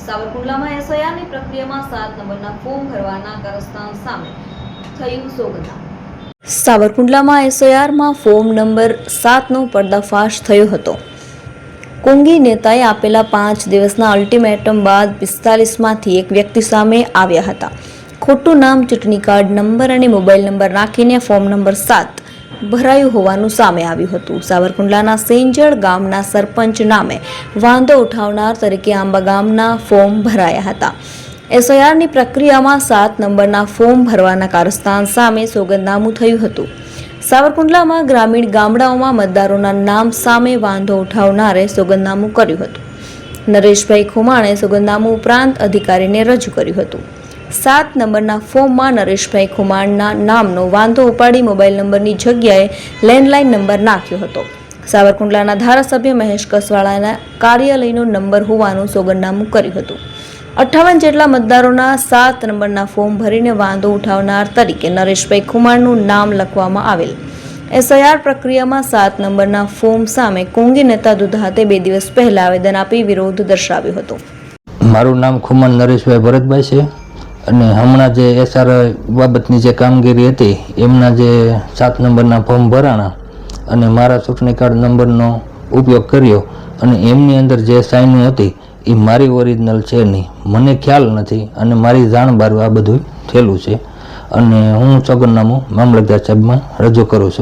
સાવરકુંડલામાં એસઆઈઆરની પ્રક્રિયામાં 7 નંબરના ફોર્મ ભરવાના કારસ્તાન સામે થયું સોગંદનામું। સાવરકુંડલામાં એસઆઈઆરમાં ફોર્મ નંબર 7નો પર્દાફાશ થયો હતો। કોંગી નેતાએ આપેલા 5 દિવસના અલ્ટિમેટમ બાદ 45માંથી એક વ્યક્તિ સામે આવ્યા હતા। ખોટું નામ, ચૂંટણી કાર્ડ નંબર અને મોબાઈલ નંબર નાખીને ફોર્મ નંબર 7 ભરાયું હોવાનું સામે આવ્યું હતું। સાવરકુંડલાના સેંજળ ગામના સરપંચ નામે વાંધો ઉઠાવનાર તરીકે આંબા ગામના ફોર્મ ભરાયા હતા। એસઆઈઆરની પ્રક્રિયામાં 7 નંબરના ફોર્મ ભરવાના કારસ્તાન સામે સોગંદનામું થયું હતું। સાવરકુંડલામાં ગ્રામીણ ગામડાઓમાં મતદારોના નામ સામે વાંધો ઉઠાવનારે સોગંદનામું કર્યું હતું। નરેશભાઈ ખુમાણે સોગંદનામું ઉપરાંત અધિકારીને રજૂ કર્યું હતું। 7 નંબરના ફોર્મમાં નરેશભાઈ ખુમાણના નામનો વાંધો ઉપાડી મોબાઈલ નંબરની જગ્યાએ લેન્ડલાઇન નંબર નાખ્યો હતો। સાવરકુંડલાના ધારાસભ્ય મહેશ કસવાળાના કાર્યાલયનો નંબર હોવાનું સોગંદનામું કર્યું હતું। 58 જેટલા મતદારોના 7 નંબરના ફોર્મ ભરીને વાંધો ઉઠાવનાર તરીકે નરેશભાઈ ખુમાણનું નામ લખવામાં આવેલ। એસઆઈઆર પ્રક્રિયામાં 7 નંબરના ફોર્મ સામે કોંગી નેતા દુધાતે 2 દિવસ પહેલા આવેદન આપી વિરોધ દર્શાવ્યો હતો। મારું નામ ખુમાણ નરેશભાઈ ભરતભાઈ છે અને હમણાં જે એસઆર બાબતની જે કામગીરી હતી એમના જે 7 નંબરના ફોર્મ ભરાણા અને મારા ચૂંટણી કાર્ડ નંબરનો ઉપયોગ કર્યો અને એમની અંદર જે સાઇન હતી એ મારી ઓરિજિનલ છે નહીં, મને ખ્યાલ નથી અને મારી જાણ બહાર આ બધું થયેલું છે અને હું સોગંદનામું મામલતદાર સાહેબમાં રજૂ કરું છું।